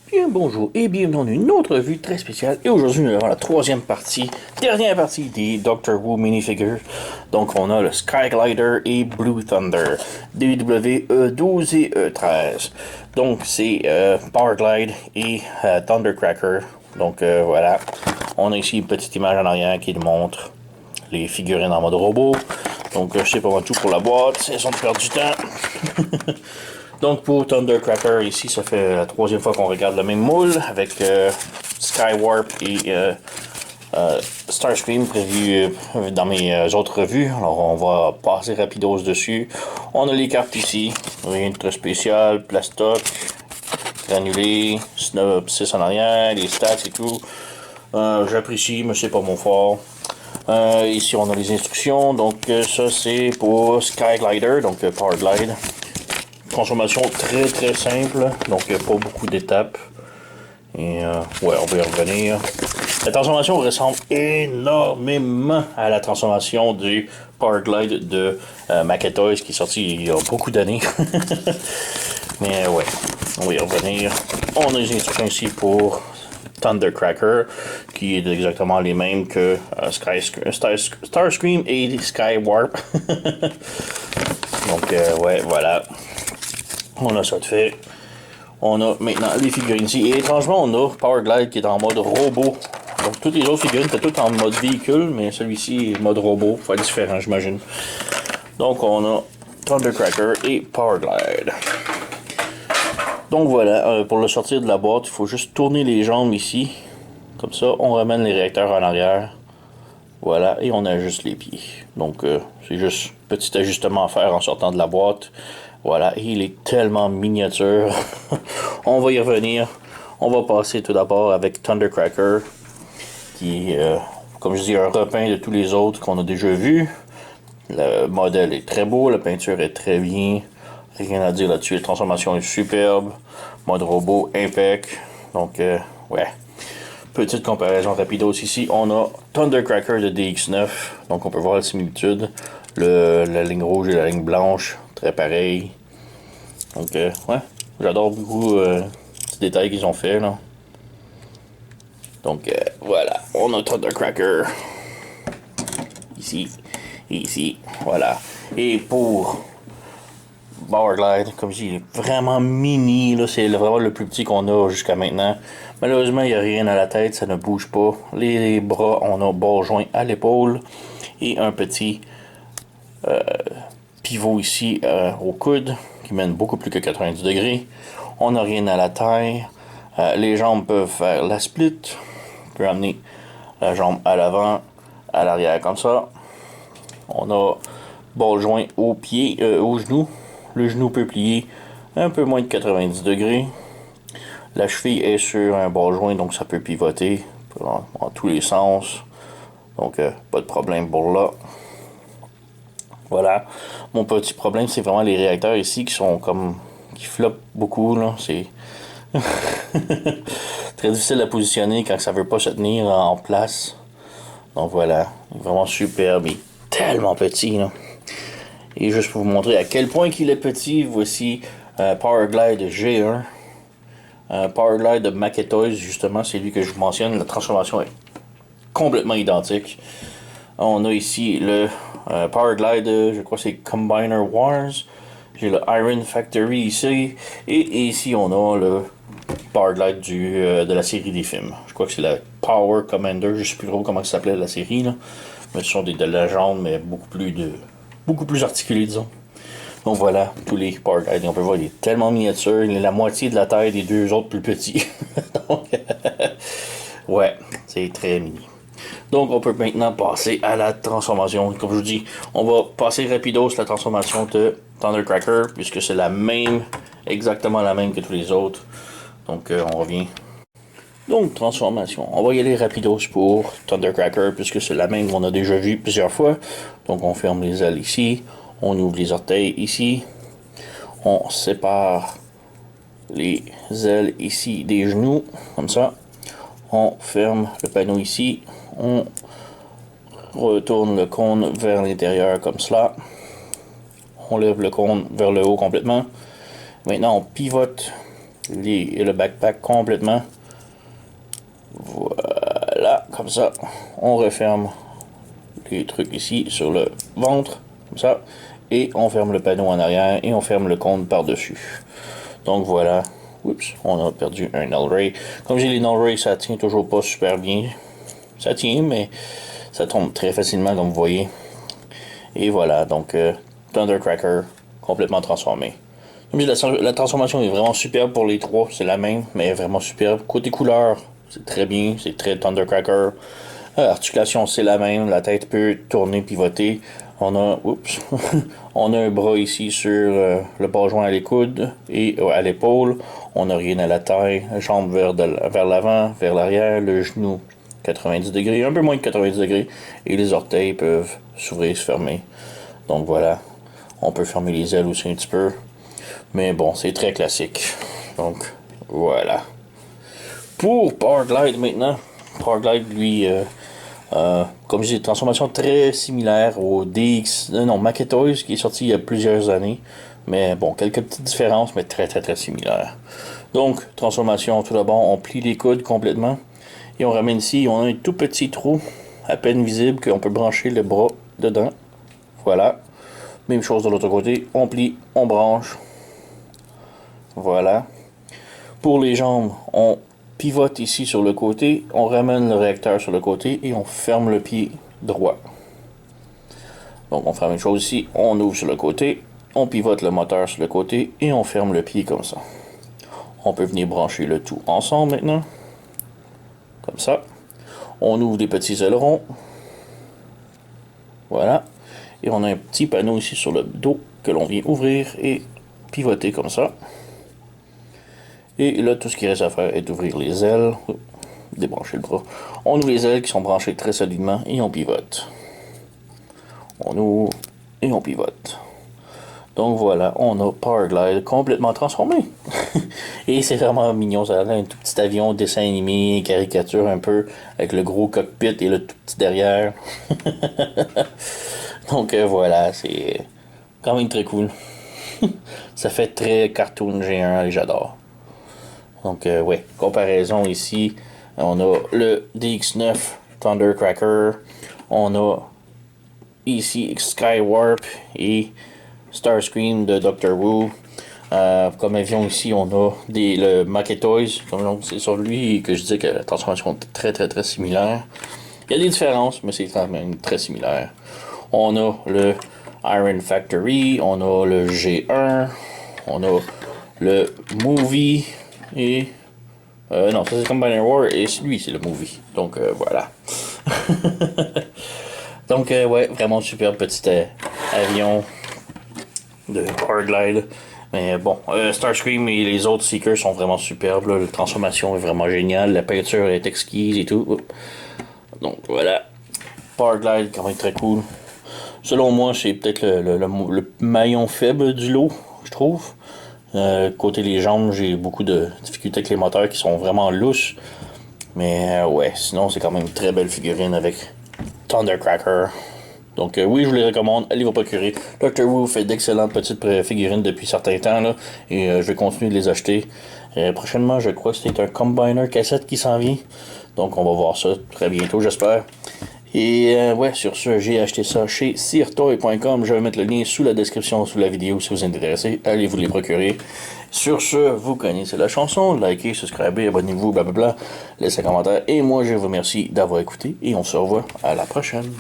Bien bonjour et bienvenue dans une autre revue très spéciale. Et aujourd'hui, nous avons la troisième partie, dernière partie des Doctor Who minifigures. Donc, on a le Skyglider et Blue Thunder, DW-E12 et E13. Donc, c'est Powerglide et Thundercracker. Donc, voilà. On a ici une petite image en arrière qui nous montre les figurines en mode robot. Donc, je sais pas moi tout pour la boîte. C'est son de perdre du temps. Donc pour Thundercracker, ici, ça fait la troisième fois qu'on regarde le même moule avec Skywarp et Starscream prévu dans mes autres revues. Alors on va passer rapidos dessus. On a les cartes ici, rien de très spécial, plastoc, granulé, synopsis en arrière, les stats et tout. J'apprécie, mais c'est pas mon fort. Ici on a les instructions, donc ça c'est pour Skyglider, donc Powerglide. Transformation très simple, donc pas beaucoup d'étapes. Et ouais, on va y revenir. La transformation ressemble énormément à la transformation du Powerglide de Macetoys qui est sorti il y a beaucoup d'années. Mais ouais, on va y revenir. On a les instructions ici pour Thundercracker, qui est exactement les mêmes que Starscream et Skywarp. Donc ouais, voilà. On a ça de fait. On a maintenant les figurines ici. Et étrangement, on a Powerglide qui est en mode robot. Donc toutes les autres figurines étaient toutes en mode véhicule, mais celui-ci est mode robot. Faut être différent, j'imagine. Donc on a Thundercracker et Powerglide. Donc voilà, pour le sortir de la boîte, il faut juste tourner les jambes ici. Comme ça, on ramène les réacteurs en arrière. Voilà, et on ajuste les pieds. Donc c'est juste petit ajustement à faire en sortant de la boîte. Voilà, et il est tellement miniature. On va y revenir. On va passer tout d'abord avec Thundercracker, qui est, comme je dis, un repeint de tous les autres qu'on a déjà vus. Le modèle est très beau, la peinture est très bien. Rien à dire là-dessus, la transformation est superbe. Mode robot impec. Donc, ouais. Petite comparaison rapide aussi ici. On a Thundercracker de DX9. Donc, on peut voir la similitude. La ligne rouge et la ligne blanche, très pareil. Donc, ouais, j'adore beaucoup ces détails qu'ils ont fait, là. Donc, voilà, on a Thundercracker. Ici, et ici, voilà. Et pour Powerglide, comme je dis, il est vraiment mini, là. C'est vraiment le plus petit qu'on a jusqu'à maintenant. Malheureusement, il n'y a rien à la tête, ça ne bouge pas. Les bras, on a bord joint à l'épaule. Et un petit pivot ici au coude qui mène beaucoup plus que 90 degrés. On n'a rien à la taille. Les jambes peuvent faire la split. On peut amener la jambe à l'avant, à l'arrière comme ça. On a ball joint au pied, au genou. Le genou peut plier un peu moins de 90 degrés. La cheville est sur un ball joint, donc ça peut pivoter en tous les sens. Donc pas de problème pour là. Voilà. Mon petit problème, c'est vraiment les réacteurs ici qui sont comme... qui floppent beaucoup, là. C'est... très difficile à positionner quand ça veut pas se tenir en place. Donc voilà. Il est vraiment superbe. Il est tellement petit, là. Et juste pour vous montrer à quel point il est petit, voici Powerglide G1. Powerglide de Macetoys, justement, c'est lui que je vous mentionne. La transformation est complètement identique. On a ici le Powerglide, je crois que c'est Combiner Wars. J'ai le Iron Factory ici. Et ici, on a le Powerglide de la série des films. Je crois que c'est la Power Commander. Je ne sais plus trop comment ça s'appelait la série, là. Mais ce sont des de légendes, mais beaucoup plus articulés, disons. Donc voilà, tous les Powerglide. On peut voir, il est tellement miniature. Il est la moitié de la taille des deux autres plus petits. Donc, ouais, c'est très mini. Donc, on peut maintenant passer à la transformation. Comme je vous dis, on va passer rapidos la transformation de Thundercracker, puisque c'est la même, exactement la même que tous les autres. Donc, on revient. Donc, transformation. On va y aller rapidos pour Thundercracker, puisque c'est la même qu'on a déjà vu plusieurs fois. Donc, on ferme les ailes ici. On ouvre les orteils ici. On sépare les ailes ici des genoux, comme ça. On ferme le panneau ici. On retourne le cône vers l'intérieur comme cela. On lève le cône vers le haut complètement. Maintenant, on pivote le backpack complètement. Voilà, comme ça. On referme les trucs ici sur le ventre, comme ça. Et on ferme le panneau en arrière et on ferme le cône par-dessus. Donc voilà. Oups, on a perdu un null ray. Comme j'ai les null rays, ça tient toujours pas super bien. Ça tient, mais ça tombe très facilement, comme vous voyez. Et voilà, donc Thundercracker complètement transformé. La transformation est vraiment superbe pour les trois, c'est la même, mais vraiment superbe. Côté couleur, c'est très bien, c'est très Thundercracker. Articulation, c'est la même, la tête peut tourner, pivoter. On a, oups, on a un bras ici sur le bas joint à l'écoude et à l'épaule. On n'a rien à la taille, jambe vers l'avant, vers l'arrière, le genou 90 degrés, un peu moins de 90 degrés, et les orteils peuvent s'ouvrir et se fermer. Donc voilà, on peut fermer les ailes aussi un petit peu, mais bon, c'est très classique. Donc voilà. Pour Powerglide maintenant, Powerglide lui, comme je dis, transformation très similaire au Maquetoys qui est sorti il y a plusieurs années, mais bon, quelques petites différences, mais très très très similaires. Donc, transformation, tout d'abord, on plie les coudes complètement. Et on ramène ici, on a un tout petit trou, à peine visible, qu'on peut brancher le bras dedans. Voilà. Même chose de l'autre côté, on plie, on branche. Voilà. Pour les jambes, on pivote ici sur le côté, on ramène le réacteur sur le côté et on ferme le pied droit. Donc on fait la même chose ici, on ouvre sur le côté, on pivote le moteur sur le côté et on ferme le pied comme ça. On peut venir brancher le tout ensemble maintenant. Comme ça. On ouvre des petits ailerons. Voilà. Et on a un petit panneau ici sur le dos que l'on vient ouvrir et pivoter comme ça. Et là, tout ce qui reste à faire est d'ouvrir les ailes. Débrancher le bras. On ouvre les ailes qui sont branchées très solidement et on pivote. On ouvre et on pivote. Donc voilà, on a Powerglide complètement transformé. Et c'est vraiment mignon, ça a un tout petit avion, dessin animé, caricature un peu, avec le gros cockpit et le tout petit derrière. Donc voilà, c'est quand même très cool. Ça fait très cartoon géant et j'adore. Donc ouais, comparaison ici, on a le DX9 Thundercracker, on a ici Skywarp et Starscream de Doctor Who. Comme avion ici, on a le Maquetoys. C'est sur lui que je disais que la transformation est très très très similaire. Il y a des différences, mais c'est quand même très similaire. On a le Iron Factory, on a le G1, on a le Movie et... non, ça c'est Combiner War et lui c'est le Movie. Donc voilà. Donc ouais, vraiment super petit avion de Powerglide. Mais bon, Starscream et les autres Seekers sont vraiment superbes. Là. La transformation est vraiment géniale. La peinture est exquise et tout. Donc voilà. Powerglide, quand même très cool. Selon moi, c'est peut-être le maillon faible du lot, je trouve. Côté les jambes, j'ai beaucoup de difficultés avec les moteurs qui sont vraiment lousses. Mais ouais, sinon, c'est quand même une très belle figurine avec Thundercracker. Donc oui, je vous les recommande, allez vous procurer. Doctor Who fait d'excellentes petites figurines depuis certains temps, là, et je vais continuer de les acheter. Prochainement, je crois que c'est un Combiner cassette qui s'en vient. Donc on va voir ça très bientôt, j'espère. Et ouais, sur ce, j'ai acheté ça chez seartoy.com. Je vais mettre le lien sous la description, sous la vidéo, si vous êtes intéressé. Allez vous les procurer. Sur ce, vous connaissez la chanson. Likez, subscribez, abonnez-vous, blablabla. Laissez un commentaire. Et moi, je vous remercie d'avoir écouté. Et on se revoit à la prochaine.